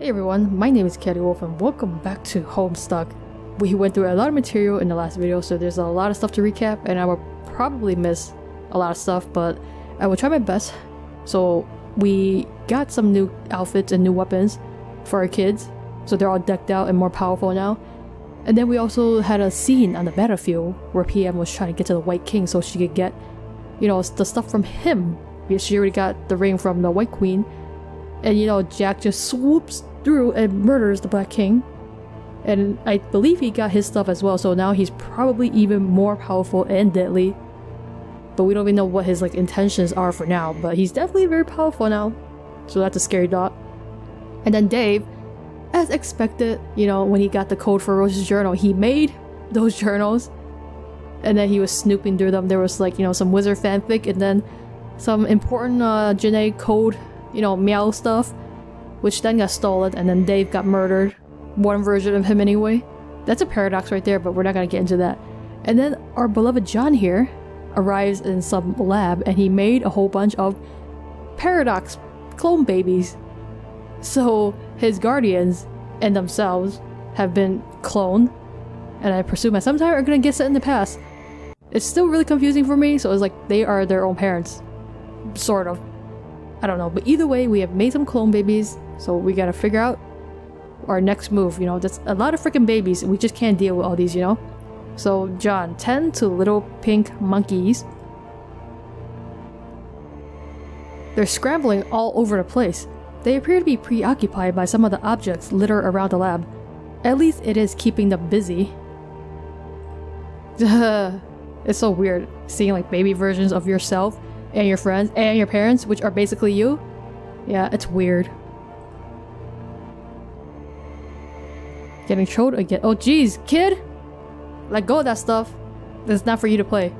Hey everyone, my name is chaoticwolph and welcome back to Homestuck. We went through a lot of material in the last video, so there's a lot of stuff to recap and I will probably miss a lot of stuff, but I will try my best. So we got some new outfits and new weapons for our kids, so they're all decked out and more powerful now. And then we also had a scene on the battlefield where PM was trying to get to the White King so she could get, you know, the stuff from him, because she already got the ring from the White Queen. And you know, Jack just swoops through and murders the Black King. And I believe he got his stuff as well, so now he's probably even more powerful and deadly. But we don't even know what his intentions are for now, but he's definitely very powerful now. So that's a scary thought. And then Dave, as expected, you know, when he got the code for Rose's journal, he made those journals. And then he was snooping through them. There was some wizard fanfic and then some important genetic code, meow stuff, which then got stolen, and then Dave got murdered. One version of him anyway. That's a paradox right there, but we're not gonna get into that. And then our beloved John here arrives in some lab and he made a whole bunch of paradox clone babies. So his guardians and themselves have been cloned, and I presume at some time are gonna get set in the past. It's still really confusing for me, so it's like they are their own parents. Sort of. I don't know, but either way, we have made some clone babies, so we gotta figure out our next move. That's a lot of freaking babies, and we just can't deal with all these, So, John, tend to little pink monkeys. They're scrambling all over the place. They appear to be preoccupied by some of the objects littered around the lab. At least it is keeping them busy. It's so weird seeing baby versions of yourself and your friends and your parents, which are basically you. Yeah, it's weird. Getting trolled again. Oh geez, kid! Let go of that stuff. That's not for you to play.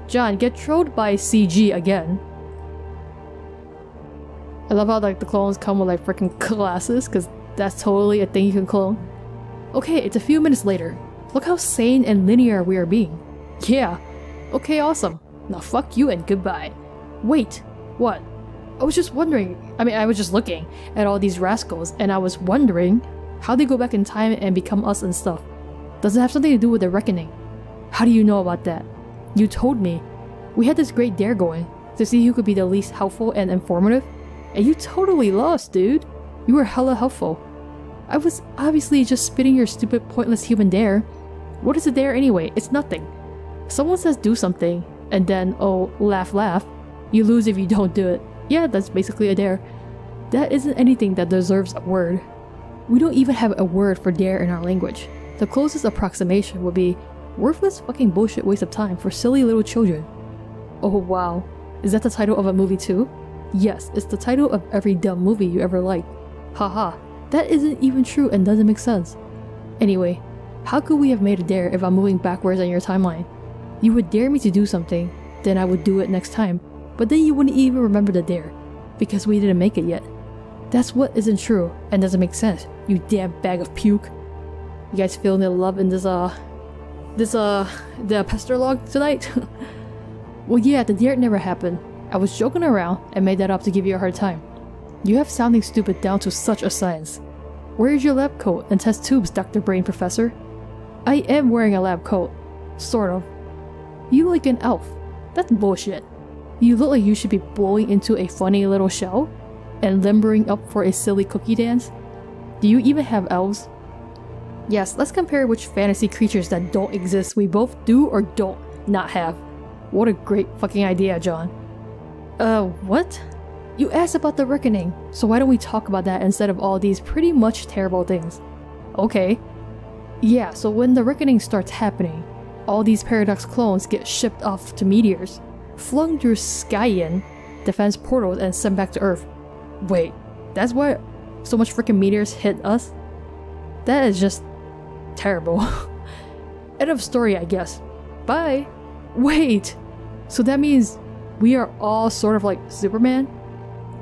John, get trolled by CG again. I love how the clones come with freaking glasses, because that's totally a thing you can clone. Okay, it's a few minutes later. Look how sane and linear we are being. Yeah. Okay, awesome. Now fuck you and goodbye. Wait, what? I was just wondering, I was just looking at all these rascals and I was wondering how they go back in time and become us and stuff. Does it have something to do with the reckoning? How do you know about that? You told me. We had this great dare going to see who could be the least helpful and informative, and you totally lost, dude. You were hella helpful. I was obviously just spitting your stupid pointless human dare. What is a dare anyway? It's nothing. Someone says do something, and then, oh, laugh laugh, you lose if you don't do it. Yeah, that's basically a dare. That isn't anything that deserves a word. We don't even have a word for dare in our language. The closest approximation would be worthless fucking bullshit waste of time for silly little children. Oh wow, is that the title of a movie too? Yes, it's the title of every dumb movie you ever liked. Haha, that isn't even true and doesn't make sense. Anyway, how could we have made a dare if I'm moving backwards on your timeline? You would dare me to do something, then I would do it next time, but then you wouldn't even remember the dare, because we didn't make it yet. That's what isn't true and doesn't make sense, you damn bag of puke. You guys feeling the love in the pester log tonight? Well yeah, the dare never happened. I was joking around and made that up to give you a hard time. You have sounding stupid down to such a science. Where is your lab coat and test tubes, Dr. Brain Professor? I am wearing a lab coat. Sort of. You look like an elf. That's bullshit. You look like you should be blowing into a funny little shell and limbering up for a silly cookie dance. Do you even have elves? Yes, let's compare which fantasy creatures that don't exist we both do or don't not have. What a great fucking idea, John. What? You asked about the reckoning, so why don't we talk about that instead of all these pretty much terrible things? Okay. Yeah, so when the reckoning starts happening, all these paradox clones get shipped off to meteors, flung through Skyen defense portals and sent back to Earth. Wait, that's why so much freaking meteors hit us? That is just terrible. End of story, I guess. Bye. Wait, so that means we are all sort of like Superman?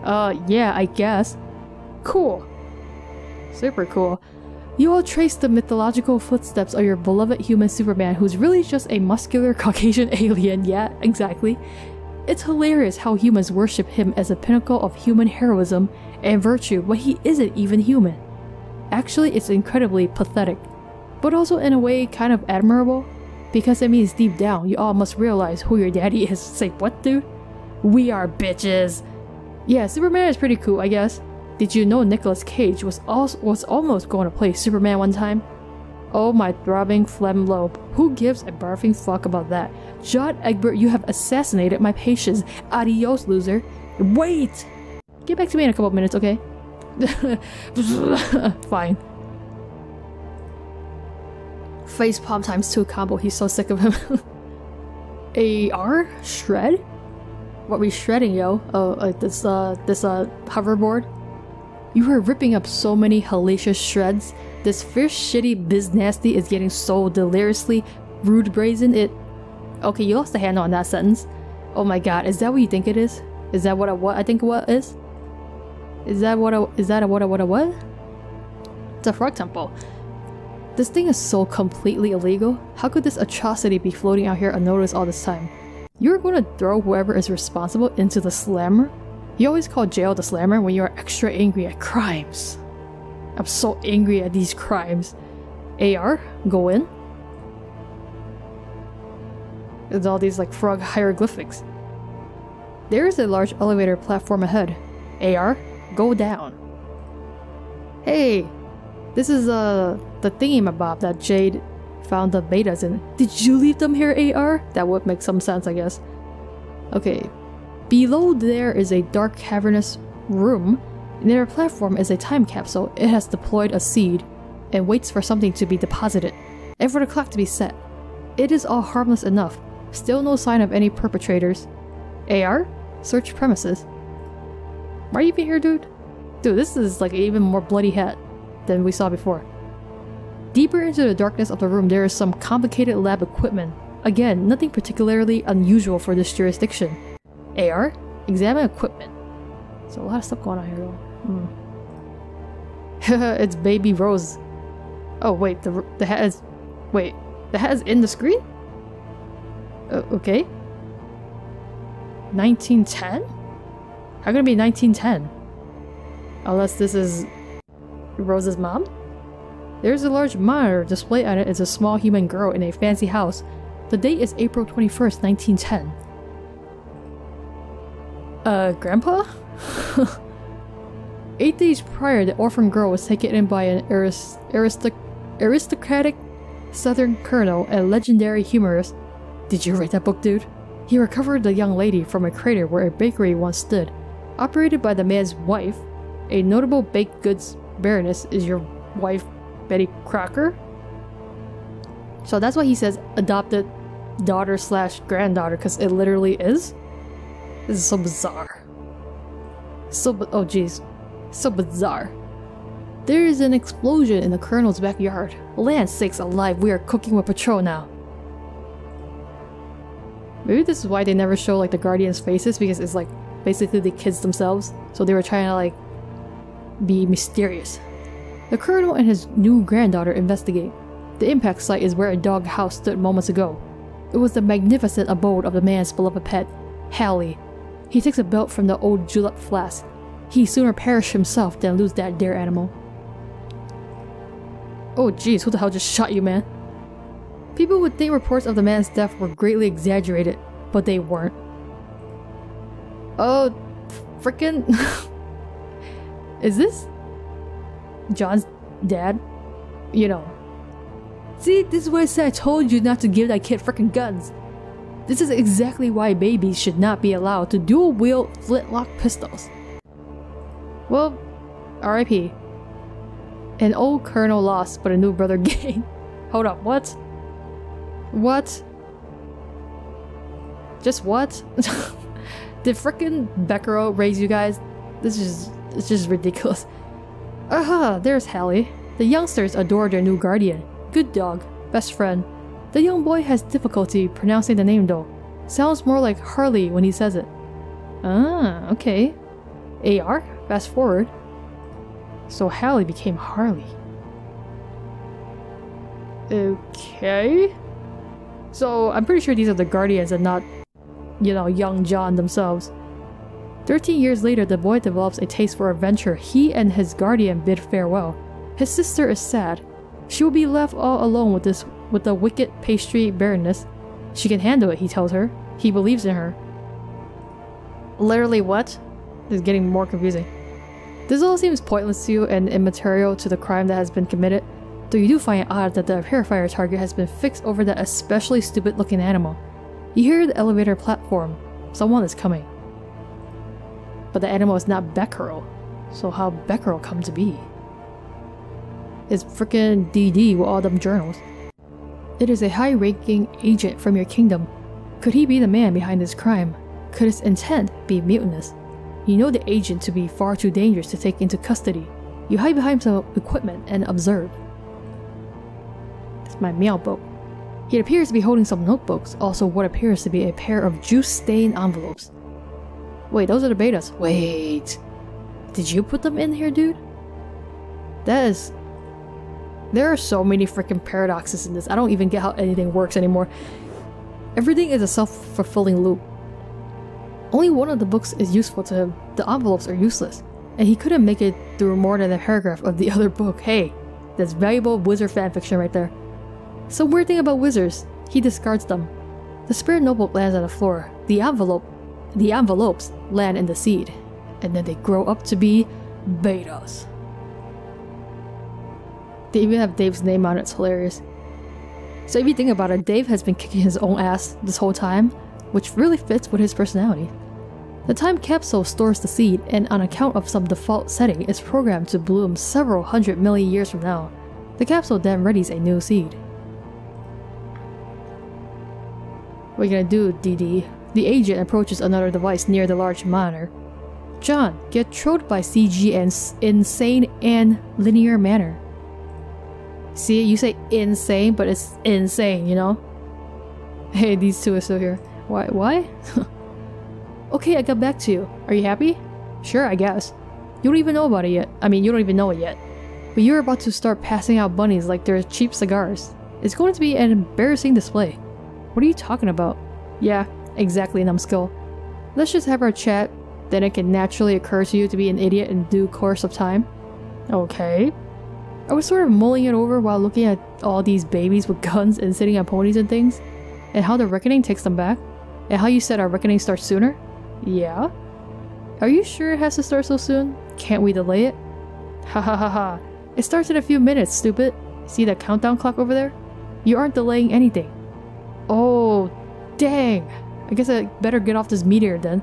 Yeah, I guess. Cool. Super cool. You all trace the mythological footsteps of your beloved human Superman, who's really just a muscular Caucasian alien, yeah, exactly. It's hilarious how humans worship him as a pinnacle of human heroism and virtue, but he isn't even human. Actually, it's incredibly pathetic, but also in a way kind of admirable, because it means deep down you all must realize who your daddy is. Say what, dude? We are bitches. Yeah, Superman is pretty cool, I guess. Did you know Nicolas Cage was almost going to play Superman one time? Oh my throbbing phlegm lobe. Who gives a barfing fuck about that? John Egbert, you have assassinated my patience. Adios, loser. Wait! Get back to me in a couple of minutes, okay? Fine. Facepalm times 2 combo, he's so sick of him. AR? Shred? What we shredding, yo? Oh, this hoverboard? You are ripping up so many hellacious shreds. This fierce shitty biz nasty is getting so deliriously rude brazen it... Okay, you lost the handle on that sentence. Oh my god, is that what you think it is? Is that what I think what is? Is that what what? It's a frog temple. This thing is so completely illegal. How could this atrocity be floating out here unnoticed all this time? You're gonna throw whoever is responsible into the slammer? You always call jail the slammer when you are extra angry at crimes. I'm so angry at these crimes. AR, go in. There's all these like frog hieroglyphics. There is a large elevator platform ahead. AR, go down. Hey, this is the thingy-mabob that Jade found the betas in. Did you leave them here, AR? That would make some sense, I guess. Okay, below there is a dark cavernous room. Near a platform is a time capsule. It has deployed a seed and waits for something to be deposited and for the clock to be set. It is all harmless enough. Still no sign of any perpetrators. AR? Search premises. Why are you even here, dude? Dude, this is like an even more bloody hat than we saw before. Deeper into the darkness of the room there is some complicated lab equipment. Again, nothing particularly unusual for this jurisdiction. AR? Examine equipment. So a lot of stuff going on here though. It's baby Rose. Oh wait, the hat is... Wait, the hat is in the screen? Okay. 1910? How can it be 1910? Unless this is Rose's mom? There's a large monitor. Displayed on it is a small human girl in a fancy house. The date is April 21st, 1910. Grandpa? 8 days prior, the orphan girl was taken in by an aristocratic southern colonel and legendary humorist. Did you read that book, dude? He recovered the young lady from a crater where a bakery once stood. Operated by the man's wife, a notable baked goods baroness. Is your wife Betty Crocker? So that's why he says adopted daughter slash granddaughter, because it literally is. This is so bizarre. Oh jeez. So bizarre. There is an explosion in the colonel's backyard. Land sakes alive, we are cooking with patrol now. Maybe this is why they never show like the Guardians' faces, because it's like basically the kids themselves. So they were trying to like be mysterious. The colonel and his new granddaughter investigate. The impact site is where a dog house stood moments ago. It was the magnificent abode of the man's beloved pet, Hallie. He takes a belt from the old julep flask. He sooner perish himself than lose that dear animal. Oh jeez, who the hell just shot you, man? People would think reports of the man's death were greatly exaggerated, but they weren't. Oh, frickin'... Is this John's dad? You know. See, this is what I said. I told you not to give that kid frickin' guns. This is exactly why babies should not be allowed to dual-wield flintlock pistols. Well, R.I.P. An old colonel lost, but a new brother gained. Hold up, what? What? Just what? Did frickin' Beccaro raise you guys? It's just ridiculous. Aha, there's Hallie. The youngsters adore their new guardian. Good dog, best friend. The young boy has difficulty pronouncing the name though. Sounds more like Harley when he says it. Ah, okay. AR, fast forward. So Hallie became Harley. Okay. So I'm pretty sure these are the guardians and not you know, young John themselves. 13 years later, the boy develops a taste for adventure. He and his guardian bid farewell. His sister is sad. She will be left all alone with the wicked pastry baroness. She can handle it, he tells her. He believes in her. Literally what? This is getting more confusing. This all seems pointless to you and immaterial to the crime that has been committed, though you do find it odd that the purifier target has been fixed over that especially stupid looking animal. You hear the elevator platform. Someone is coming. But the animal is not Becquerel. So how Becquerel come to be? It's frickin' DD with all them journals. It is a high-ranking agent from your kingdom. Could he be the man behind this crime? Could his intent be mutinous? You know the agent to be far too dangerous to take into custody. You hide behind some equipment and observe. It's my meow boat. He appears to be holding some notebooks, also what appears to be a pair of juice-stained envelopes. Wait, those are the betas. Wait. Did you put them in here, dude? That is... There are so many freaking paradoxes in this. I don't even get how anything works anymore. Everything is a self-fulfilling loop. Only one of the books is useful to him. The envelopes are useless. And he couldn't make it through more than a paragraph of the other book. Hey, that's valuable wizard fanfiction right there. Some weird thing about wizards. He discards them. The spirit notebook lands on the floor. The envelopes land in the seed. And then they grow up to be betas. They even have Dave's name on it. It's hilarious. So if you think about it, Dave has been kicking his own ass this whole time, which really fits with his personality. The time capsule stores the seed, and on account of some default setting, is programmed to bloom several 100 million years from now. The capsule then readies a new seed. What are you gonna do, DD? The agent approaches another device near the large monitor. John, get trolled by CG in insane and linear manner. See, you say insane, but it's insane, you know? Hey, these two are still here. Why? Okay, I got back to you. Are you happy? Sure, I guess. You don't even know about it yet. I mean, you don't even know it yet. But you're about to start passing out bunnies like they're cheap cigars. It's going to be an embarrassing display. What are you talking about? Yeah, exactly, numbskull. Let's just have our chat, then it can naturally occur to you to be an idiot in due course of time. Okay. I was sort of mulling it over while looking at all these babies with guns and sitting on ponies and things, and how the reckoning takes them back, and how you said our reckoning starts sooner? Yeah? Are you sure it has to start so soon? Can't we delay it? Ha ha ha ha. It starts in a few minutes, stupid. See that countdown clock over there? You aren't delaying anything. Oh, dang. I guess I better get off this meteor then.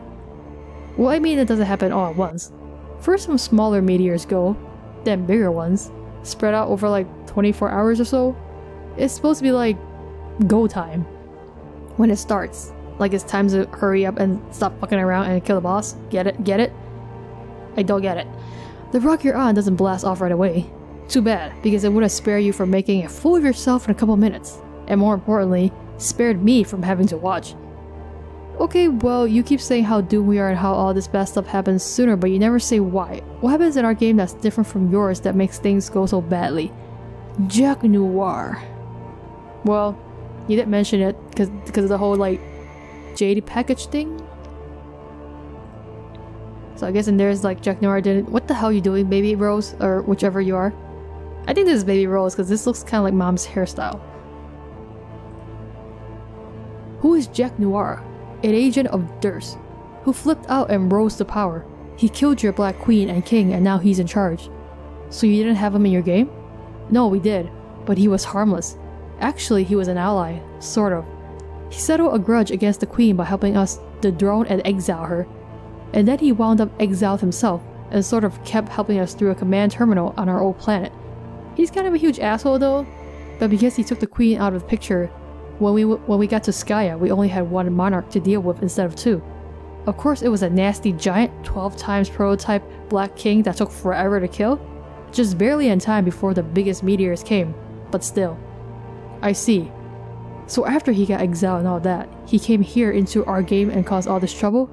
Well, I mean it doesn't happen all at once. First some smaller meteors go, then bigger ones, spread out over like 24 hours or so. It's supposed to be like go time when it starts. Like it's time to hurry up and stop fucking around and kill the boss. Get it? Get it? I don't get it. The rock you're on doesn't blast off right away. Too bad, because it would have spared you from making a fool of yourself in a couple minutes. And more importantly, spared me from having to watch. Okay, well, you keep saying how doomed we are and how all this bad stuff happens sooner, but you never say why. What happens in our game that's different from yours that makes things go so badly? Jack Noir. Well, you didn't mention it because of the whole, like, Jade package thing? So I guess in there's like Jack Noir didn't— what the hell are you doing, Baby Rose? Or whichever you are. I think this is Baby Rose because this looks kind of like Mom's hairstyle. Who is Jack Noir? An agent of Durst, who flipped out and rose to power. He killed your Black Queen and King and now he's in charge. So you didn't have him in your game? No, we did, but he was harmless. Actually, he was an ally, sort of. He settled a grudge against the Queen by helping us dethrone and exile her. And then he wound up exiled himself and sort of kept helping us through a command terminal on our old planet. He's kind of a huge asshole though, but because he took the Queen out of the picture, when we got to Skya, we only had one monarch to deal with instead of two. Of course, it was a nasty giant 12 times prototype Black King that took forever to kill, just barely in time before the biggest meteors came, but still. I see. So after he got exiled and all that, he came here into our game and caused all this trouble?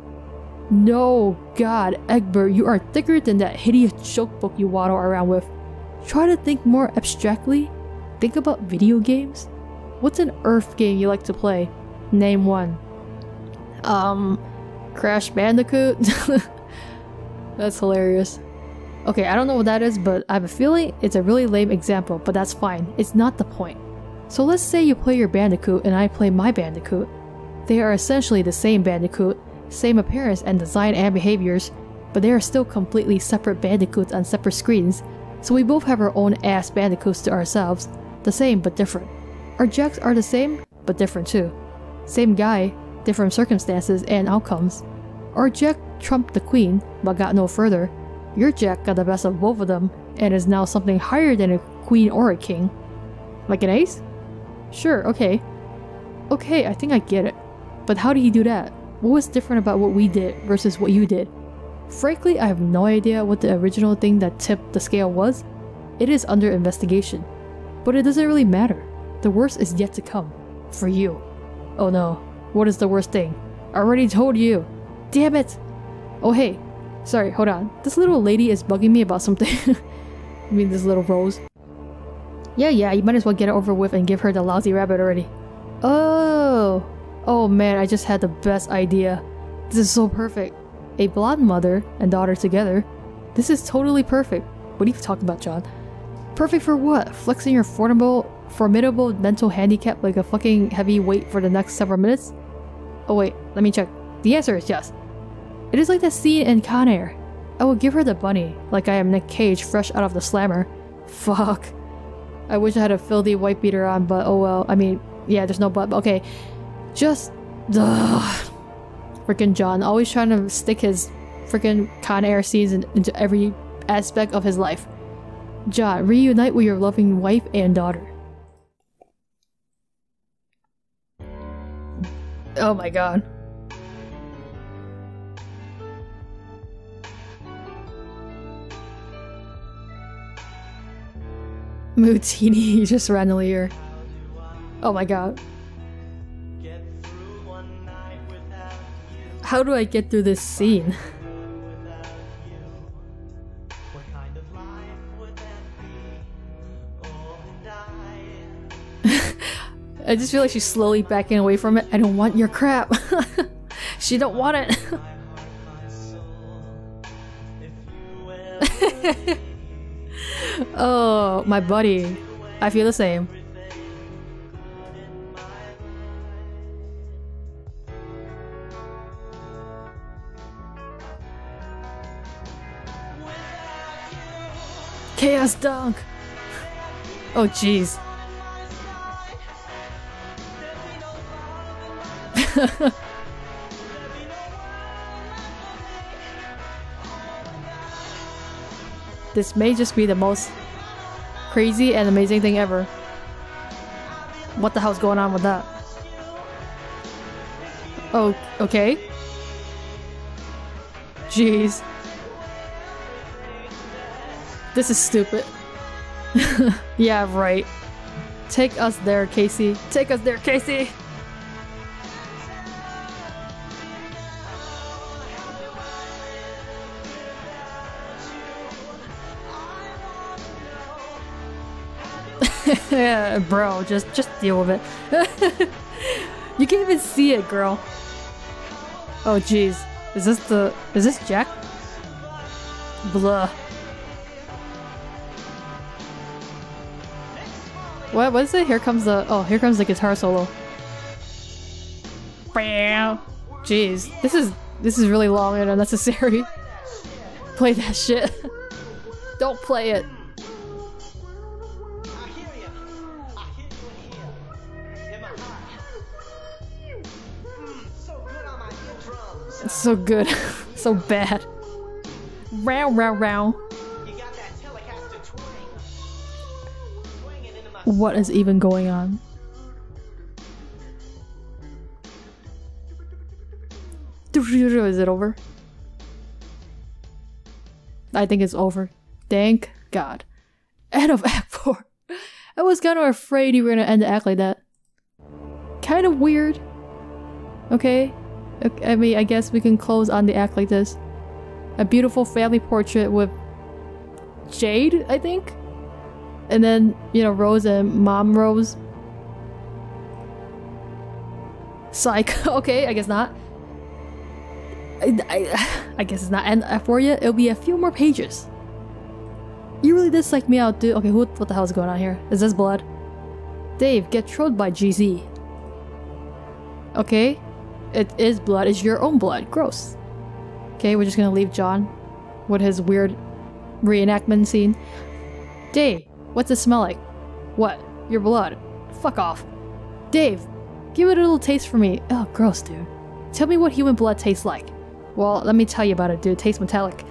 No, God, Egbert, you are thicker than that hideous joke book you waddle around with. Try to think more abstractly. Think about video games. What's an Earth game you like to play? Name one. Crash Bandicoot? That's hilarious. Okay, I don't know what that is, but I have a feeling it's a really lame example, but that's fine. It's not the point. So let's say you play your Bandicoot and I play my Bandicoot. They are essentially the same Bandicoot, same appearance and design and behaviors, but they are still completely separate Bandicoots on separate screens, so we both have our own ass Bandicoots to ourselves, the same but different. Our Jacks are the same, but different too. Same guy, different circumstances and outcomes. Our Jack trumped the queen, but got no further. Your Jack got the best of both of them, and is now something higher than a queen or a king. Like an ace? Sure, okay. Okay, I think I get it. But how did he do that? What was different about what we did versus what you did? Frankly, I have no idea what the original thing that tipped the scale was. It is under investigation. But it doesn't really matter. The worst is yet to come. For you. Oh no. What is the worst thing? I already told you. Damn it! Oh hey. Sorry, hold on. This little lady is bugging me about something. I mean this little Rose. Yeah, you might as well get it over with and give her the lousy rabbit already. Oh! Oh man, I just had the best idea. This is so perfect. A blonde mother and daughter together. This is totally perfect. What are you talking about, John? Perfect for what? Flexing your formidable mental handicap like a fucking heavy weight for the next several minutes? Oh wait, let me check. The answer is yes. It is like that scene in Con Air. I will give her the bunny, like I am Nick Cage fresh out of the slammer. Fuck. I wish I had a filthy white beater on, but oh well. I mean, yeah, there's no but. Okay. Just... Ugh. Frickin' John, always trying to stick his frickin' Con Air scenes into every aspect of his life. John, reunite with your loving wife and daughter. Oh my god. Mootini just randomly here. Oh my god. How do I get through this scene? I just feel like she's slowly backing away from it. I don't want your crap. She don't want it. Oh, my buddy. I feel the same. Chaos dunk! Oh jeez. This may just be the most crazy and amazing thing ever. What the hell's going on with that? Oh, okay. Jeez. This is stupid. Yeah, right. Take us there, Casey. Take us there, Casey! Yeah, bro, just deal with it. You can't even see it, girl. Oh jeez. Is this Jack? Blah. What is it? Here comes the guitar solo. Jeez. This is really long and unnecessary. Play that shit. Don't play it. It's so good. So bad. Row row row. What is even going on? Is it over? I think it's over. Thank God. End of Act 4. I was kind of afraid you were gonna end the act like that. Kind of weird. Okay. I mean, I guess we can close on the act like this. A beautiful family portrait with Jade, I think? And then, you know, Rose and Mom Rose. Psych. Okay, I guess not. I guess it's not end for you. It'll be a few more pages. You really dislike me out, dude. Okay, what the hell is going on here? Is this blood? Dave, get trolled by GZ. Okay, it is blood. It's your own blood. Gross. Okay, we're just gonna leave John with his weird reenactment scene. Dave, what's it smell like? What? Your blood. Fuck off. Dave, give it a little taste for me. Oh, gross, dude. Tell me what human blood tastes like. Well, let me tell you about it, dude. It tastes metallic.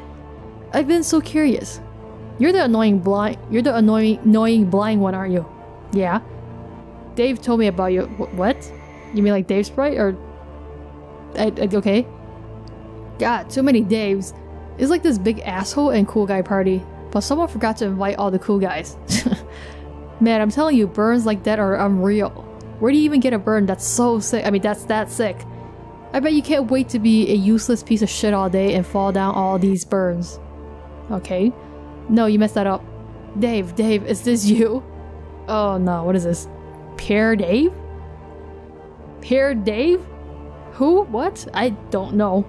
I've been so curious. You're the annoying blind one, aren't you? Yeah. Dave told me about you. What? You mean like Dave Sprite or? Okay. God, too many Daves. It's like this big asshole and cool guy party, but someone forgot to invite all the cool guys. Man, I'm telling you, burns like that are unreal. Where do you even get a burn that's so sick? I mean, that's that sick. I bet you can't wait to be a useless piece of shit all day and fall down all these burns. Okay. No, you messed that up. Dave, is this you? Oh no, what is this? Pierre Dave? Pierre Dave? Who? What? I don't know.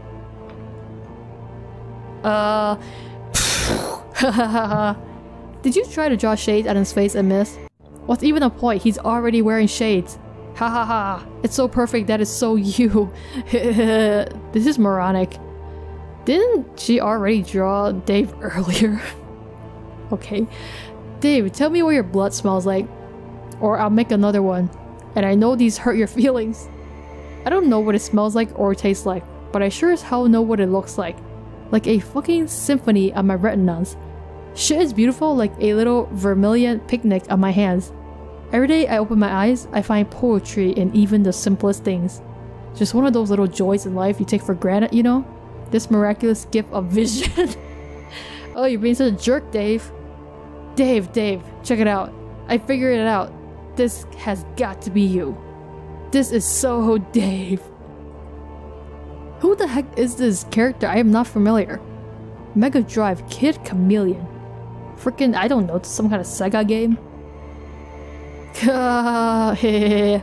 Did you try to draw shades on his face and miss? What's even the point? He's already wearing shades. Ha ha ha. It's so perfect that is so you. This is moronic. Didn't she already draw Dave earlier? Okay. Dave, tell me what your blood smells like. Or I'll make another one. And I know these hurt your feelings. I don't know what it smells like or tastes like, but I sure as hell know what it looks like. Like a fucking symphony on my retinas. Shit is beautiful like a little vermilion picnic on my hands. Every day I open my eyes, I find poetry in even the simplest things. Just one of those little joys in life you take for granted, you know? This miraculous gift of vision. Oh, you're being such a jerk, Dave. Dave, check it out. I figured it out. This has got to be you. This is so Dave. Who the heck is this character? I am not familiar. Mega Drive Kid Chameleon. Freaking, I don't know, it's some kind of Sega game. I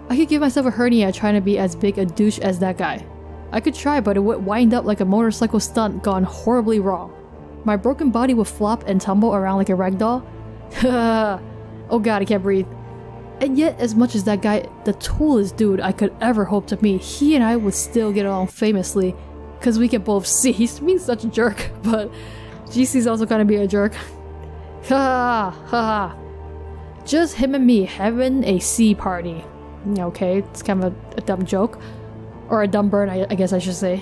could give myself a hernia trying to be as big a douche as that guy. I could try, but it would wind up like a motorcycle stunt gone horribly wrong. My broken body would flop and tumble around like a ragdoll. Oh god, I can't breathe. And yet, as much as that guy, the coolest dude I could ever hope to meet, he and I would still get along famously. Cause we can both see he's being such a jerk, but GC's also gonna be a jerk. Ha ha. Just him and me having a sea party. Okay, it's kind of a dumb joke. Or a dumb burn, I guess I should say.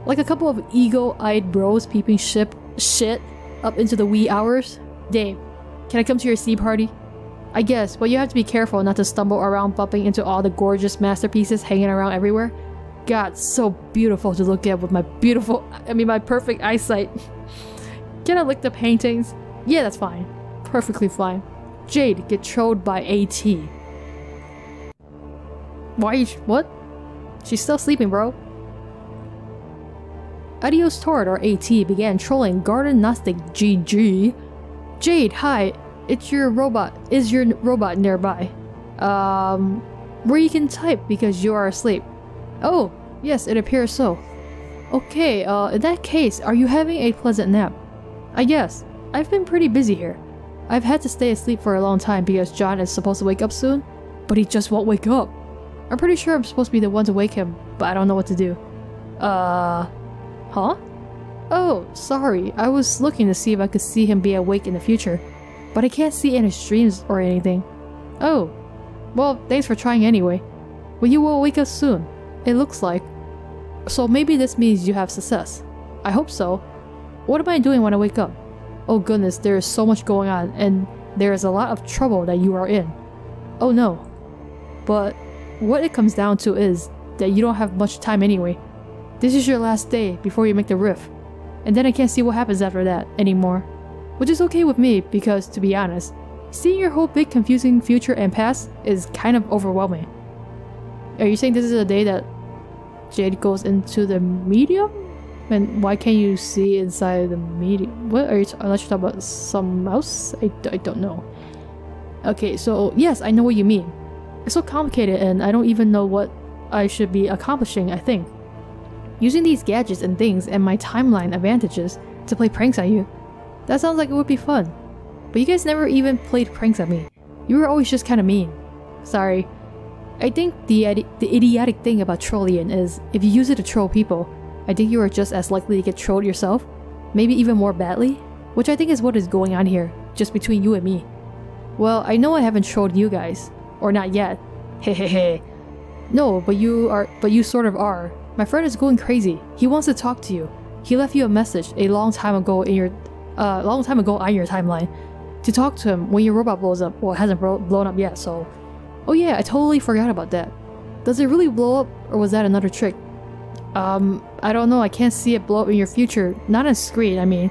Like a couple of eagle-eyed bros peeping shit up into the wee hours. Dave, can I come to your sea party? I guess, but you have to be careful not to stumble around bumping into all the gorgeous masterpieces hanging around everywhere. God, so beautiful to look at with my my perfect eyesight. Can I lick the paintings? Yeah, that's fine. Perfectly fine. Jade, get trolled by AT. Why what? She's still sleeping, bro. Adios Tord, or AT, began trolling Garden Gnostic GG. Jade, hi. Is your robot nearby? Where you can type because you are asleep. Oh, yes, it appears so. Okay, in that case, are you having a pleasant nap? I guess. I've been pretty busy here. I've had to stay asleep for a long time because John is supposed to wake up soon, but he just won't wake up. I'm pretty sure I'm supposed to be the one to wake him, but I don't know what to do. Huh? Oh, sorry. I was looking to see if I could see him be awake in the future, but I can't see any streams or anything. Oh. Well, thanks for trying anyway. Well, you will wake up soon. It looks like. So maybe this means you have success. I hope so. What am I doing when I wake up? Oh goodness, there is so much going on, and there is a lot of trouble that you are in. Oh no. But what it comes down to is that you don't have much time anyway. This is your last day before you make the riff. And then I can't see what happens after that anymore. Which is okay with me because, to be honest, seeing your whole big confusing future and past is kind of overwhelming. Are you saying this is the day that Jade goes into the medium? And why can't you see inside the medium? What are you unless you're talking about some else? I don't know. Okay, so yes, I know what you mean. It's so complicated and I don't even know what I should be accomplishing, I think. Using these gadgets and things and my timeline advantages to play pranks on you. That sounds like it would be fun. But you guys never even played pranks on me. You were always just kinda mean. Sorry. I think the idiotic thing about trolling is, if you use it to troll people, I think you are just as likely to get trolled yourself, maybe even more badly, which I think is what is going on here, just between you and me. Well, I know I haven't trolled you guys, or not yet. Hehehe. No, but you sort of are. My friend is going crazy. He wants to talk to you. He left you a message a long time ago on your timeline to talk to him when your robot blows up. Well, it hasn't blown up yet, so. Oh yeah, I totally forgot about that. Does it really blow up, or was that another trick? I don't know, I can't see it blow up in your future. Not on screen, I mean.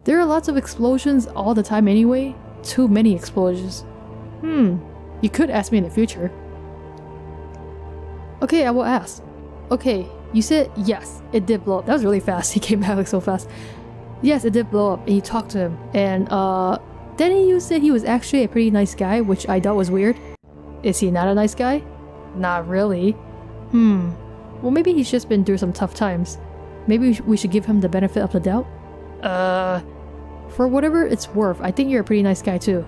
There are lots of explosions all the time anyway. Too many explosions. You could ask me in the future. Okay, I will ask. Okay, you said yes, it did blow up. That was really fast, he came back like so fast. Yes, it did blow up, and you talked to him, and then you said he was actually a pretty nice guy, which I thought was weird. Is he not a nice guy? Not really. Well, maybe he's just been through some tough times. Maybe we should give him the benefit of the doubt? For whatever it's worth, I think you're a pretty nice guy too.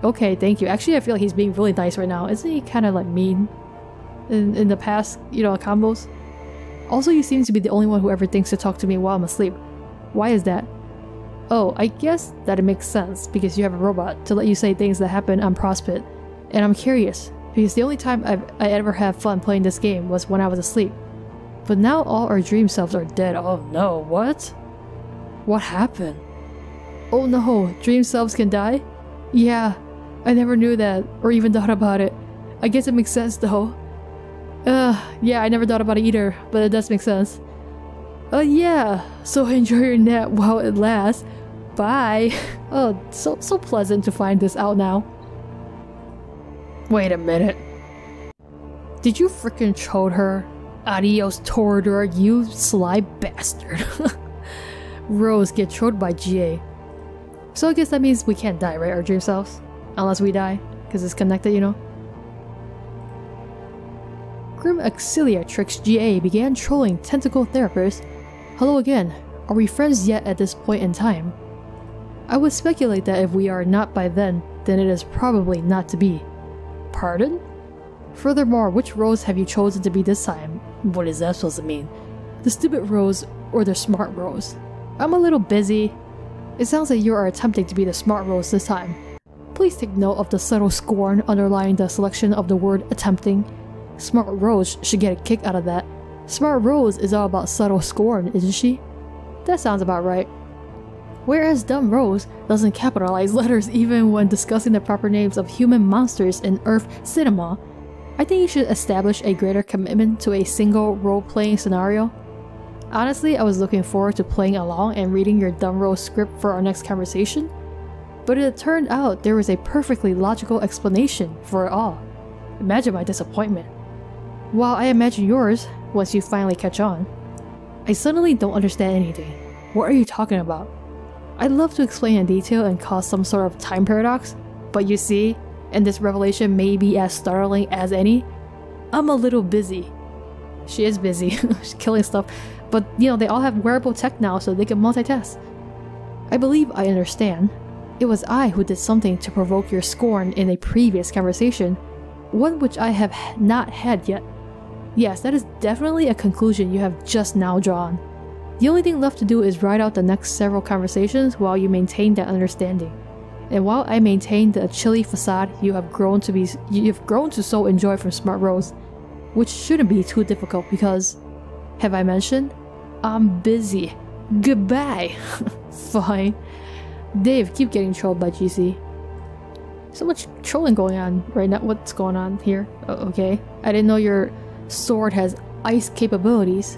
Okay, thank you. Actually, I feel like he's being really nice right now. Isn't he kind of like mean? In the past, you know, combos? Also, you seem to be the only one who ever thinks to talk to me while I'm asleep. Why is that? Oh, I guess that it makes sense, because you have a robot to let you say things that happen on Prospit. And I'm curious, because the only time I ever had fun playing this game was when I was asleep. But now all our dream selves are dead. Oh no, what? What happened? Oh no, dream selves can die? Yeah, I never knew that, or even thought about it. I guess it makes sense though. Yeah, I never thought about it either, but it does make sense. Yeah, so enjoy your nap while it lasts. Bye. Oh, so pleasant to find this out now. Wait a minute. Did you freaking troll her? Adios, Torador, you sly bastard. Rose get trolled by GA. So I guess that means we can't die, right? Our dream selves? Unless we die, because it's connected, you know? Grim Auxilia Tricks GA began trolling Tentacle Therapist. Hello again. Are we friends yet at this point in time? I would speculate that if we are not by then it is probably not to be. Pardon? Furthermore, which Rose have you chosen to be this time? What is that supposed to mean? The stupid Rose or the smart Rose? I'm a little busy. It sounds like you are attempting to be the smart Rose this time. Please take note of the subtle scorn underlying the selection of the word attempting. Smart Rose should get a kick out of that. Smart Rose is all about subtle scorn, isn't she? That sounds about right. Whereas Dumb Rose doesn't capitalize letters even when discussing the proper names of human monsters in Earth cinema, I think you should establish a greater commitment to a single role-playing scenario. Honestly, I was looking forward to playing along and reading your Dumb Rose script for our next conversation, but it turned out there was a perfectly logical explanation for it all. Imagine my disappointment. While I imagine yours, once you finally catch on. I suddenly don't understand anything. What are you talking about? I'd love to explain in detail and cause some sort of time paradox, but you see, and this revelation may be as startling as any, I'm a little busy. She is busy, she's killing stuff, but you know, they all have wearable tech now so they can multitask. I believe I understand. It was I who did something to provoke your scorn in a previous conversation, one which I have not had yet. Yes, that is definitely a conclusion you have just now drawn. The only thing left to do is ride out the next several conversations while you maintain that understanding. And while I maintain the chilly facade you have grown to so enjoy from Smart Rose, which shouldn't be too difficult because, have I mentioned? I'm busy. Goodbye. Fine. Dave, keep getting trolled by GC. So much trolling going on right now. What's going on here? Oh, okay. I didn't know your sword has ice capabilities.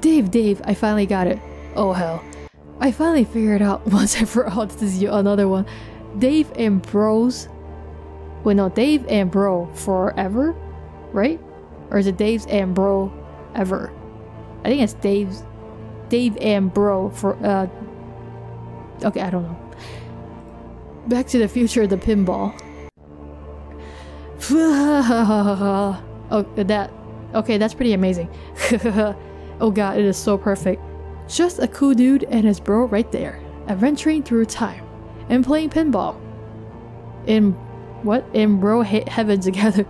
Dave, I finally got it. Oh hell. I finally figured out once and for all. This is another one. Dave and Bros. Wait, no, Dave and Bro forever? Right? Or is it Dave's and Bro ever? I think it's Dave and Bro for, okay, I don't know. Back to the Future, the pinball. Oh, Okay, that's pretty amazing. Oh god, it is so perfect. Just a cool dude and his bro right there, adventuring through time and playing pinball. In what? In bro heaven together.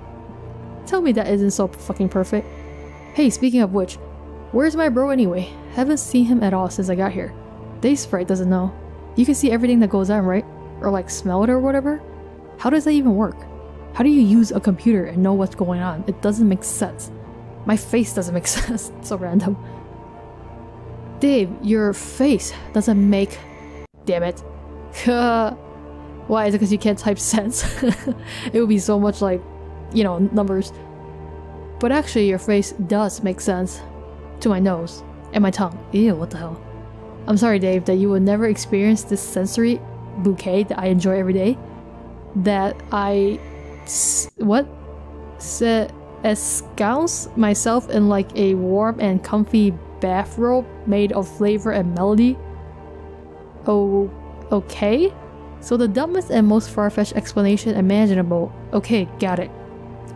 Tell me that isn't so fucking perfect. Hey, speaking of which, where's my bro anyway? Haven't seen him at all since I got here. Dave's Sprite doesn't know. You can see everything that goes on, right? Or like smell it or whatever? How does that even work? How do you use a computer and know what's going on? It doesn't make sense. My face doesn't make sense. It's so random. Dave, your face doesn't make... Damn it. Why? Is it because you can't type sense? It would be so much like, you know, numbers. But actually your face does make sense. To my nose. And my tongue. Ew, what the hell. I'm sorry, Dave, that you will never experience this sensory bouquet that I enjoy every day. That I... ensconce myself in like a warm and comfy bathrobe made of flavor and melody. Oh, okay? So the dumbest and most far-fetched explanation imaginable. Okay, got it.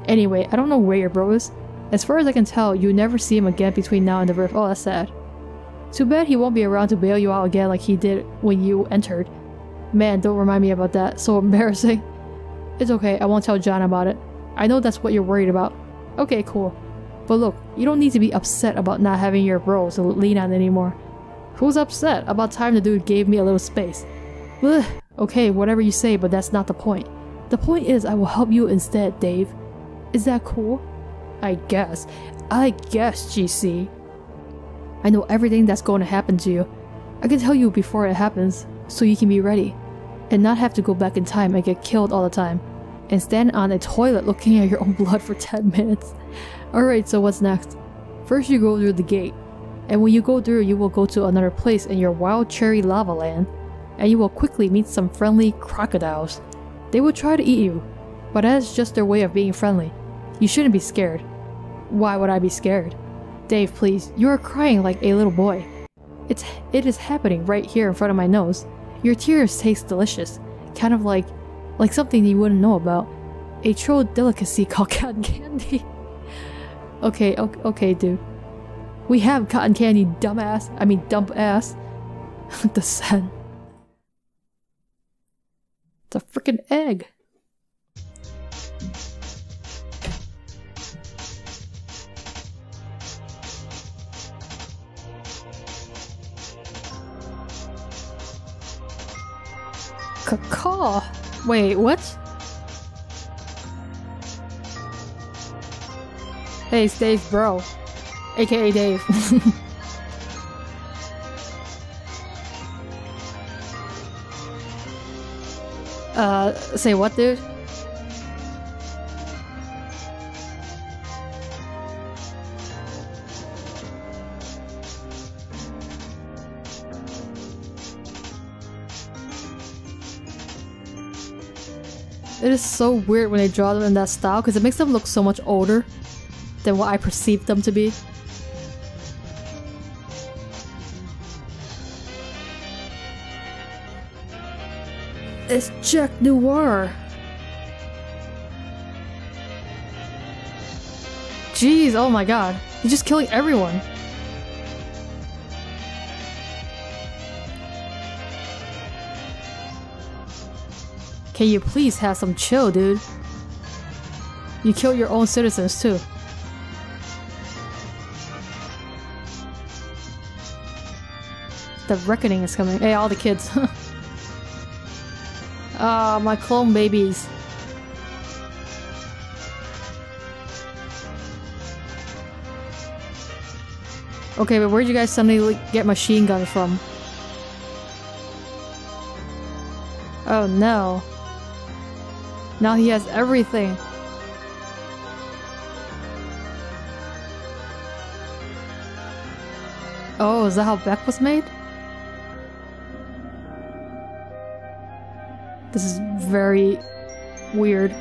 Anyway, I don't know where your bro is. As far as I can tell, you never see him again between now and the rift. Oh, that's sad. Too bad he won't be around to bail you out again like he did when you entered. Man, don't remind me about that. So embarrassing. It's okay, I won't tell John about it. I know that's what you're worried about. Okay, cool. But look, you don't need to be upset about not having your bro to lean on anymore. Who's upset? About time the dude gave me a little space. Ugh, okay, whatever you say, but that's not the point. The point is I will help you instead, Dave. Is that cool? I guess, GC. I know everything that's going to happen to you. I can tell you before it happens, so you can be ready. And not have to go back in time and get killed all the time. And stand on a toilet looking at your own blood for 10 minutes. Alright, so what's next? First you go through the gate. And when you go through, you will go to another place in your wild cherry lava land. And you will quickly meet some friendly crocodiles. They will try to eat you. But that is just their way of being friendly. You shouldn't be scared. Why would I be scared? Dave, please, you are crying like a little boy. It is happening right here in front of my nose. Your tears taste delicious. Kind of like something you wouldn't know about. A troll delicacy called cotton candy. Okay, dude. We have cotton candy, dumbass. I mean, dump ass. The sun. It's a freaking egg. Caw. Wait, what? Hey, it's Dave's bro. AKA Dave. Say what, dude? It is so weird when they draw them in that style because it makes them look so much older than what I perceived them to be. It's Jack Noir! Jeez, oh my god. He's just killing everyone. Can you please have some chill, dude? You kill your own citizens too. The reckoning is coming. Hey, all the kids. Ah, my clone babies. Okay, but where'd you guys suddenly get machine guns from? Oh no. Now he has everything. Oh, is that how Beck was made? This is very weird.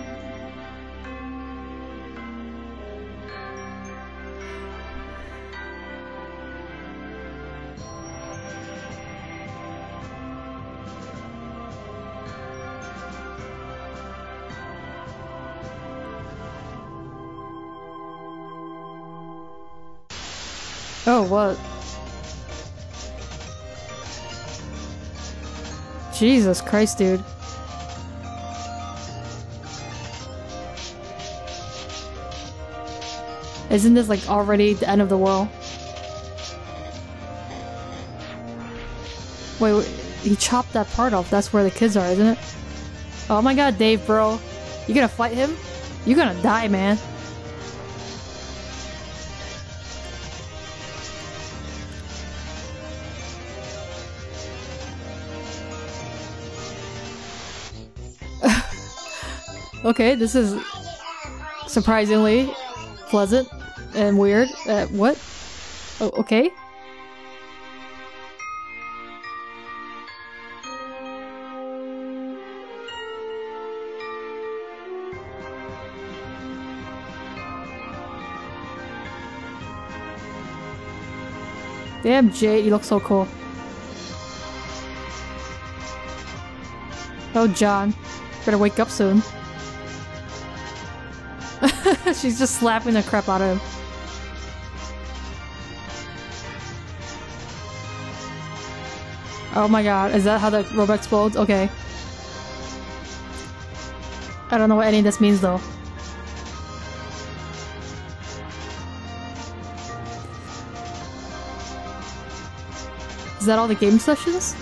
Oh, what? Jesus Christ, dude. Isn't this like already the end of the world? Wait, he chopped that part off. That's where the kids are, isn't it? Oh my god, Dave, bro. You gonna fight him? You're gonna die, man. Okay, this is surprisingly pleasant and weird. What? Oh, okay. Damn, Jade, you look so cool. Oh, John. Better wake up soon. She's just slapping the crap out of him. Oh my god, is that how the robot explodes? Okay. I don't know what any of this means though. Is that all the game sessions?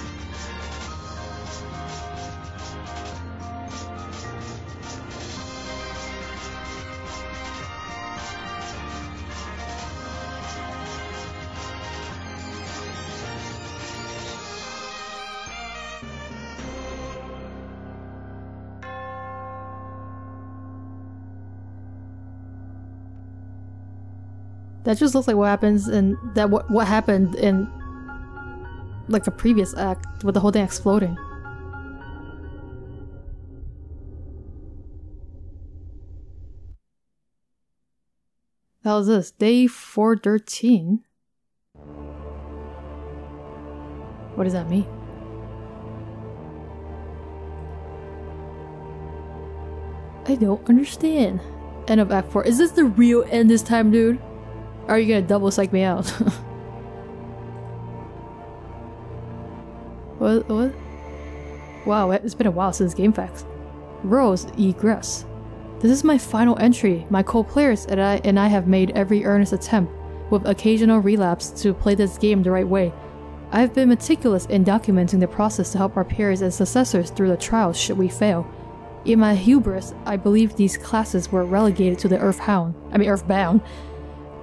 That just looks like what happens in that what happened in like the previous act with the whole thing exploding. How is this? Day 413? What does that mean? I don't understand. End of Act 4. Is this the real end this time, dude? Or are you gonna double psych me out? What? Wow, it's been a while since Game Facts. Rose Egress. This is my final entry. My co-players and I have made every earnest attempt, with occasional relapse, to play this game the right way. I have been meticulous in documenting the process to help our peers and successors through the trials should we fail. In my hubris, I believed these classes were relegated to the Earthbound.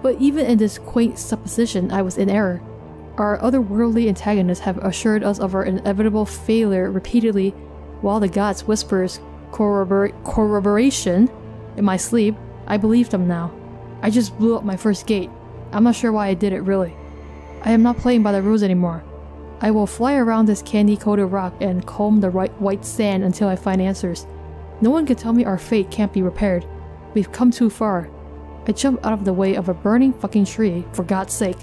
But even in this quaint supposition, I was in error. Our otherworldly antagonists have assured us of our inevitable failure repeatedly, while the gods whispers corroboration in my sleep. I believe them now. I just blew up my first gate. I'm not sure why I did it, really. I am not playing by the rules anymore. I will fly around this candy-coated rock and comb the white sand until I find answers. No one can tell me our fate can't be repaired. We've come too far. I jumped out of the way of a burning fucking tree, for God's sake.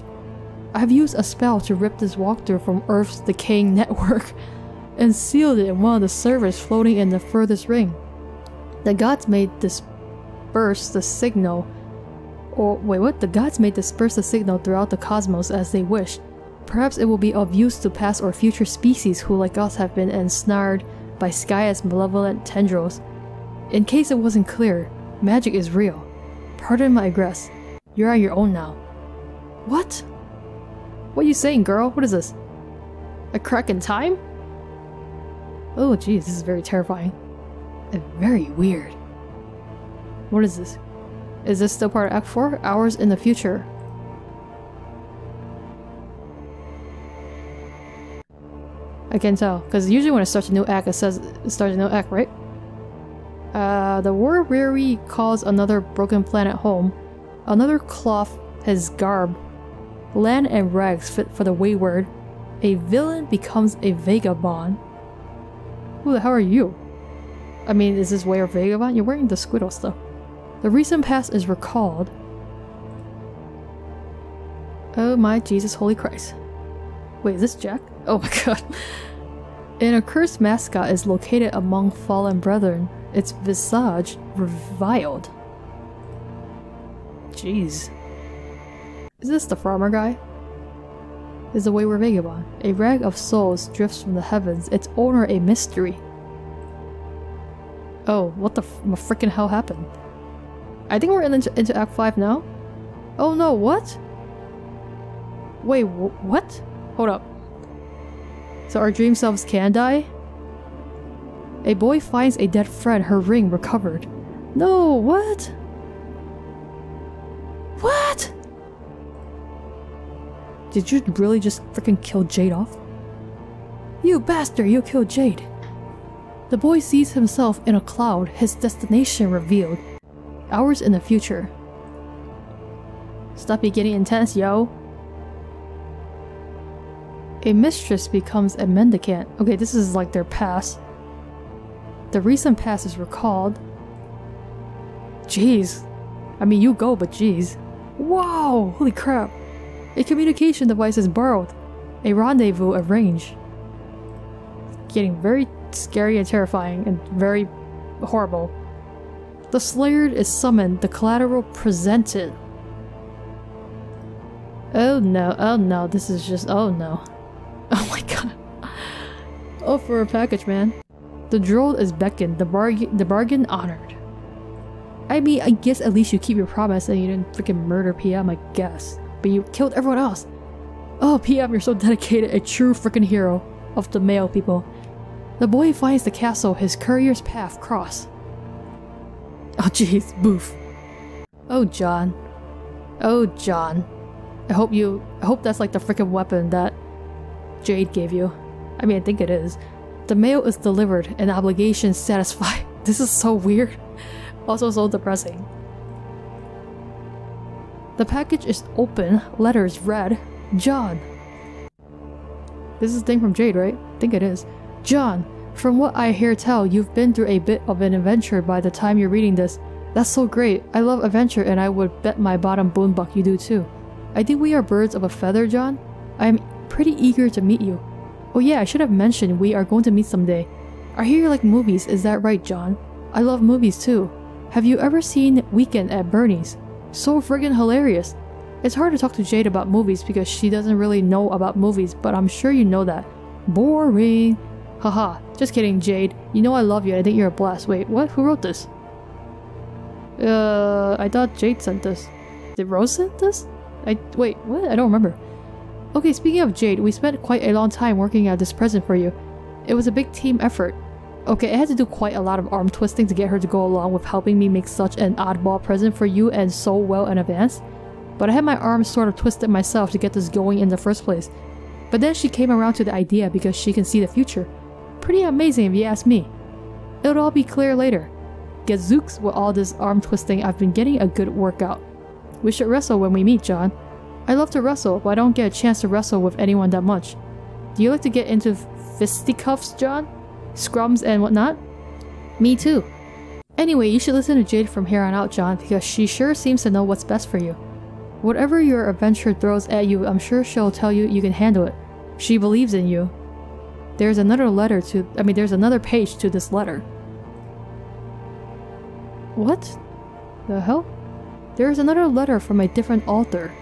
I have used a spell to rip this walkthrough from Earth's decaying network and sealed it in one of the servers floating in the furthest ring. The gods may disperse the signal The gods may disperse the signal throughout the cosmos as they wish. Perhaps it will be of use to past or future species who, like us, have been ensnared by Skaia's malevolent tendrils. In case it wasn't clear, magic is real. Pardon my egress. You're on your own now. What? What are you saying, girl? What is this? A crack in time? Oh geez, this is very terrifying. And very weird. What is this? Is this still part of Act 4? Hours in the future. I can tell, because usually when it starts a new act, it says it starts a new act, right? The war weary calls another broken planet home. Another cloth his garb. Land and rags fit for the wayward. A villain becomes a vagabond. Who the hell are you? I mean, is this way or vagabond? You're wearing the squiddle stuff. The recent past is recalled. Oh my Jesus, holy Christ. Wait, is this Jack? Oh my god. An accursed mascot is located among fallen brethren, its visage reviled. Jeez. Is this the farmer guy? Is the wayward vagabond. A rag of souls drifts from the heavens, its owner a mystery. Oh, what the frickin' hell happened? I think we're into Act 5 now? Oh no, what? Wait, what? Hold up. So our dream selves can die? A boy finds a dead friend, her ring recovered. No, what? What? Did you really just freaking kill Jade off? You bastard, you killed Jade. The boy sees himself in a cloud, his destination revealed. Hours in the future. Stop getting intense, yo. A mistress becomes a mendicant. Okay, this is like their past. The recent past is recalled. Jeez. I mean, you go, but jeez. Wow! Holy crap. A communication device is borrowed. A rendezvous arranged. Getting very scary and terrifying and very horrible. The Slayer is summoned, the collateral presented. Oh no, this is just, oh no. Oh my god. Oh, for a package, man. The droll is beckoned, the bargain honored. I mean, I guess at least you keep your promise and you didn't freaking murder PM, I guess. But you killed everyone else. Oh, PM, you're so dedicated, a true freaking hero of the male people. The boy finds the castle, his courier's path cross. Oh jeez, boof. Oh John. Oh John. I hope that's like the freaking weapon that Jade gave you. I mean, I think it is. The mail is delivered, an obligation satisfied. This is so weird. Also so depressing. The package is open, letters read. John. This is the thing from Jade, right? I think it is. John, from what I hear tell, you've been through a bit of an adventure by the time you're reading this. That's so great. I love adventure and I would bet my bottom boonbuck you do too. I think we are birds of a feather, John. I am pretty eager to meet you. Oh yeah, I should have mentioned we are going to meet someday. I hear you like movies, is that right, John? I love movies too. Have you ever seen Weekend at Bernie's? So friggin' hilarious. It's hard to talk to Jade about movies because she doesn't really know about movies, but I'm sure you know that. Boring. Haha, just kidding, Jade. You know I love you and I think you're a blast. Wait, what? Who wrote this? I thought Jade sent this. Did Rose send this? Wait, what? I don't remember. Okay, speaking of Jade, we spent quite a long time working out this present for you. It was a big team effort. Okay, I had to do quite a lot of arm twisting to get her to go along with helping me make such an oddball present for you and so well in advance. But I had my arms sort of twisted myself to get this going in the first place. But then she came around to the idea because she can see the future. Pretty amazing if you ask me. It'll all be clear later. Gazooks with all this arm twisting, I've been getting a good workout. We should wrestle when we meet, John. I love to wrestle, but I don't get a chance to wrestle with anyone that much. Do you like to get into fisticuffs, John? Scrums and whatnot? Me too. Anyway, you should listen to Jade from here on out, John, because she sure seems to know what's best for you. Whatever your adventure throws at you, I'm sure she'll tell you you can handle it. She believes in you. There's another page to this letter. What the hell? There's another letter from a different author.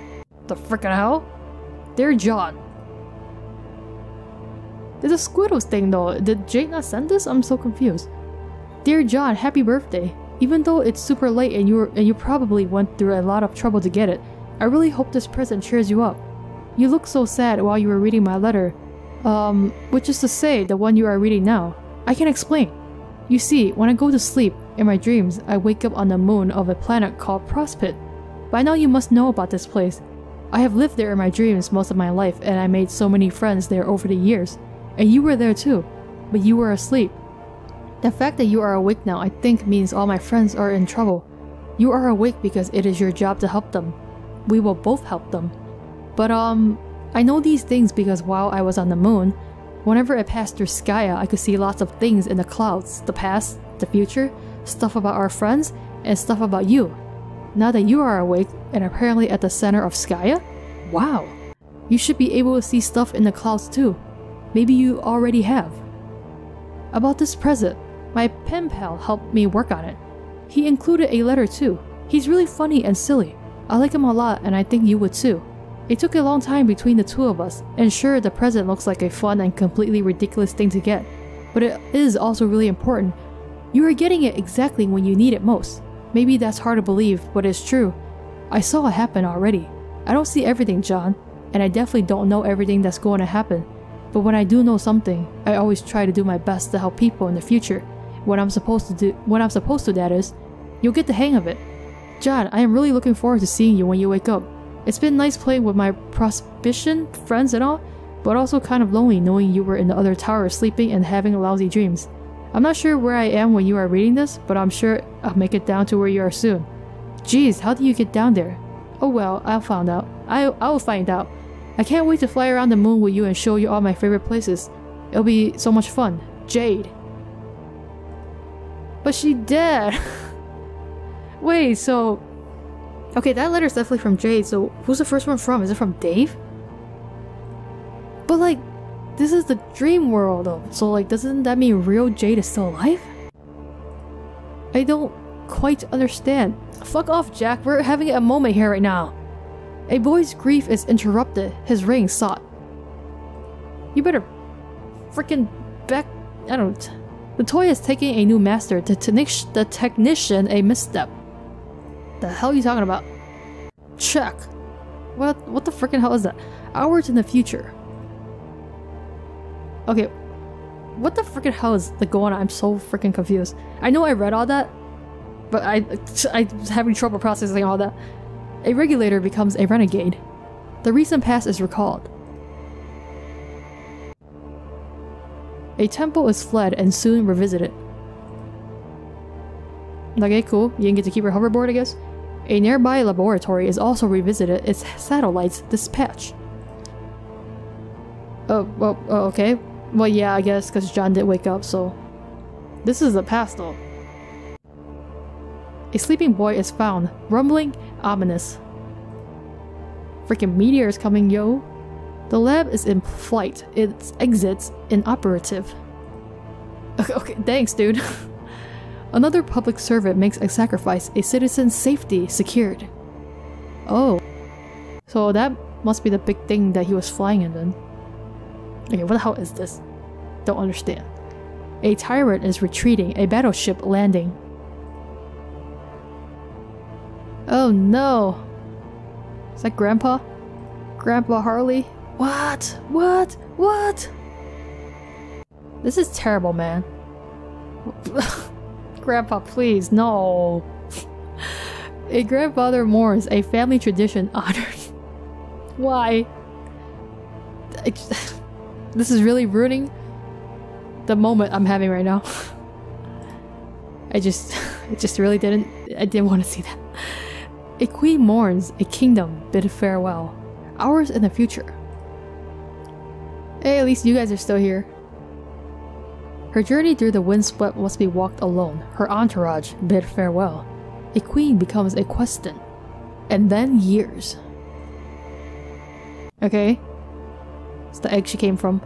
The frickin' hell? Dear John. There's a Squiddles thing though. Did Jade not send this? I'm so confused. Dear John, happy birthday. Even though it's super late and you probably went through a lot of trouble to get it, I really hope this present cheers you up. You looked so sad while you were reading my letter. Which is to say, the one you are reading now. I can explain. You see, when I go to sleep, in my dreams, I wake up on the moon of a planet called Prospit. By now you must know about this place. I have lived there in my dreams most of my life and I made so many friends there over the years. And you were there too, but you were asleep. The fact that you are awake now I think means all my friends are in trouble. You are awake because it is your job to help them. We will both help them. But I know these things because while I was on the moon, whenever I passed through Skya, I could see lots of things in the clouds, the past, the future, stuff about our friends, and stuff about you. Now that you are awake and apparently at the center of Skya, wow, you should be able to see stuff in the clouds too. Maybe you already have. About this present, my pen pal helped me work on it. He included a letter too. He's really funny and silly. I like him a lot and I think you would too. It took a long time between the two of us, and sure, the present looks like a fun and completely ridiculous thing to get, but it is also really important. You are getting it exactly when you need it most. Maybe that's hard to believe, but it's true. I saw it happen already. I don't see everything, John, and I definitely don't know everything that's going to happen. But when I do know something, I always try to do my best to help people in the future. When I'm supposed to, that is. You'll get the hang of it. John, I am really looking forward to seeing you when you wake up. It's been nice playing with my prospition friends and all, but also kind of lonely knowing you were in the other tower sleeping and having lousy dreams. I'm not sure where I am when you are reading this, but I'm sure I'll make it down to where you are soon. Jeez, how do you get down there? Oh well, I'll find out. I'll find out. I can't wait to fly around the moon with you and show you all my favorite places. It'll be so much fun. Jade. But she dead. Wait, so... Okay, that letter's definitely from Jade, so who's the first one from? Is it from Dave? But like, this is the dream world though, so like, doesn't that mean real Jade is still alive? I don't quite understand. Fuck off, Jack, we're having a moment here right now. A boy's grief is interrupted, his ring sought. You better freaking back... I don't... The toy is taking a new master, the technician a misstep. The hell are you talking about? Check. What the freaking hell is that? Hours in the future. Okay, what the freaking hell is like going on? I'm so freaking confused. I know I read all that, but I'm having trouble processing all that. A regulator becomes a renegade. The recent past is recalled. A temple is fled and soon revisited. Okay, cool. You didn't get to keep your hoverboard, I guess? A nearby laboratory is also revisited, its satellites dispatched. Oh, well, okay. Well, yeah, I guess, because John did wake up, so... This is the past, though. A sleeping boy is found, rumbling, ominous. Freaking meteor is coming, yo. The lab is in flight, its exits inoperative. Okay, thanks, dude. Another public servant makes a sacrifice, a citizen's safety secured. Oh. So that must be the big thing that he was flying in then. Okay, what the hell is this? Don't understand. A tyrant is retreating, a battleship landing. Oh no! Is that Grandpa? Grandpa Harley? What? What? What? This is terrible, man. Grandpa, please, no. A grandfather mourns, a family tradition honored. Why? This is really ruining the moment I'm having right now. I just really I didn't want to see that. A queen mourns, a kingdom bid farewell. Hours in the future. Hey, at least you guys are still here. Her journey through the windswept must be walked alone. Her entourage bid farewell. A queen becomes a questant. And then years. Okay. It's the egg she came from.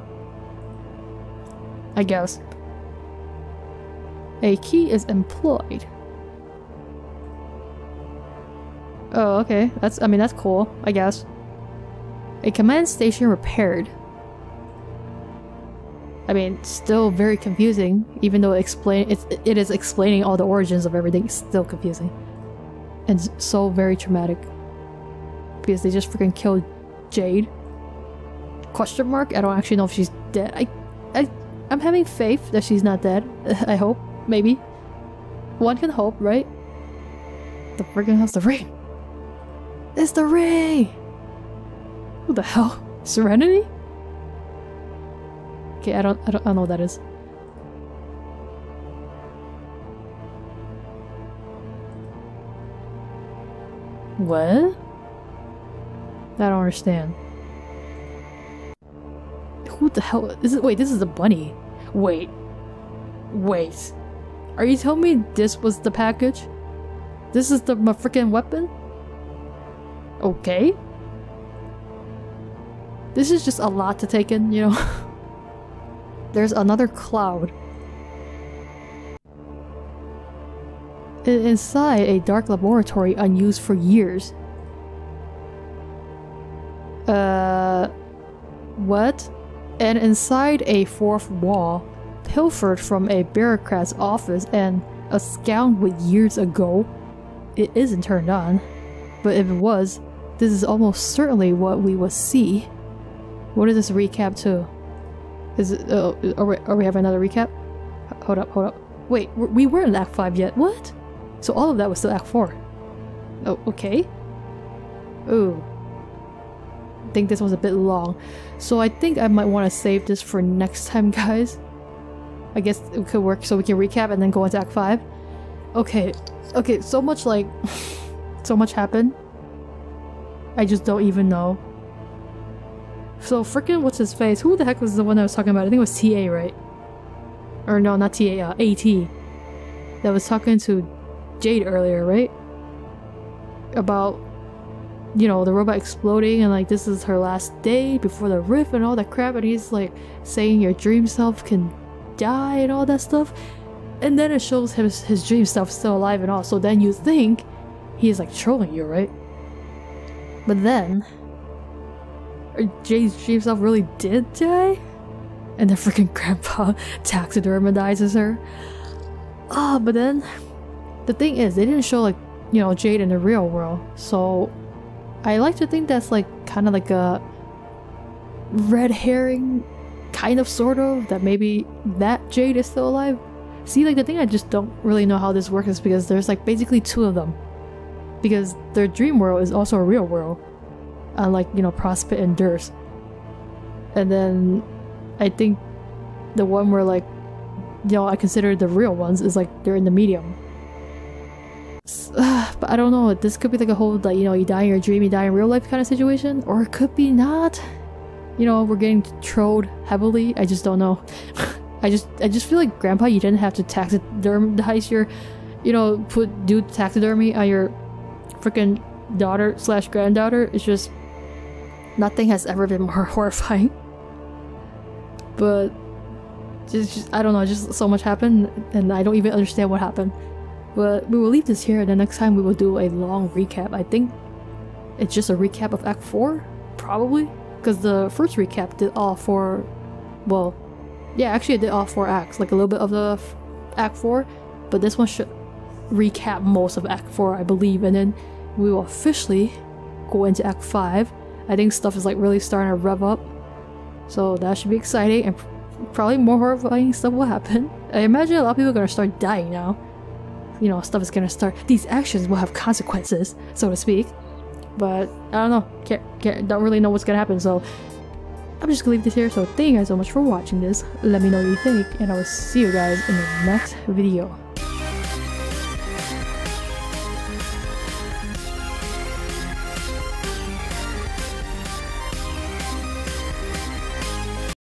I guess. A key is employed. Oh, okay. That's cool, I guess. A command station repaired. I mean, still very confusing, even though it is explaining all the origins of everything. It's still confusing. And so very traumatic. Because they just freaking killed Jade. Question mark? I don't actually know if she's dead. I'm having faith that she's not dead. I hope. Maybe. One can hope, right? The friggin' hell's the ring? It's the ring! Who the hell? Serenity? Okay, I don't know what that is. What? I don't understand. Who the hell is it? Wait, this is a bunny. Wait. Are you telling me this was the package? This is my freaking weapon? Okay. This is just a lot to take in, you know? There's another cloud. Inside a dark laboratory unused for years. What? And inside a fourth wall, pilfered from a bureaucrat's office and a scout with years ago. It isn't turned on, but if it was, this is almost certainly what we will see. What is this recap to? Is it? Are we having another recap? Hold up. Wait, we weren't in Act 5 yet. What? So all of that was still Act 4. Oh, okay. Ooh. I think this was a bit long. So I think I might want to save this for next time, guys. I guess it could work so we can recap and then go into Act 5. Okay, so much like... so much happened. I just don't even know. So frickin' what's his face? Who the heck was the one I was talking about? I think it was TA, right? Or no, not TA, AT. That was talking to Jade earlier, right? About, you know, the robot exploding and like this is her last day before the rift and all that crap, and he's like saying your dream self can die and all that stuff. And then it shows his dream self still alive and all, so then you think he's like trolling you, right? But then Jade's dream self really did die? And the freaking grandpa taxidermizes her. But then the thing is, they didn't show like, you know, Jade in the real world, so I like to think that's like kind of like a red herring, kind of sort of, that maybe that Jade is still alive. See, like the thing I just don't really know how this works is because there's like basically two of them, because their dream world is also a real world, unlike, you know, Prospect and Durst. And then I think the one where like, you know, I consider the real ones is like they're in the medium. But I don't know, this could be like a whole like, you know, you die in your dream, you die in real life kind of situation, or it could be not. You know, we're getting trolled heavily. I just don't know. I just feel like, Grandpa, you didn't have to taxidermize your, you know, do taxidermy on your freaking daughter / granddaughter. It's just, nothing has ever been more horrifying. But just I don't know, just so much happened and I don't even understand what happened. But we will leave this here, and the next time we will do a long recap. I think it's just a recap of Act 4, probably, because the first recap did all 4, well, yeah, actually it did all 4 acts, like a little bit of the Act 4, but this one should recap most of Act 4, I believe, and then we will officially go into Act 5. I think stuff is like really starting to rev up, so that should be exciting, and probably more horrifying stuff will happen. I imagine a lot of people are gonna start dying now. You know, stuff is gonna start, these actions will have consequences, so to speak. But I don't know, don't really know what's gonna happen, so I'm just gonna leave this here. So thank you guys so much for watching this. Let me know what you think, and I will see you guys in the next video.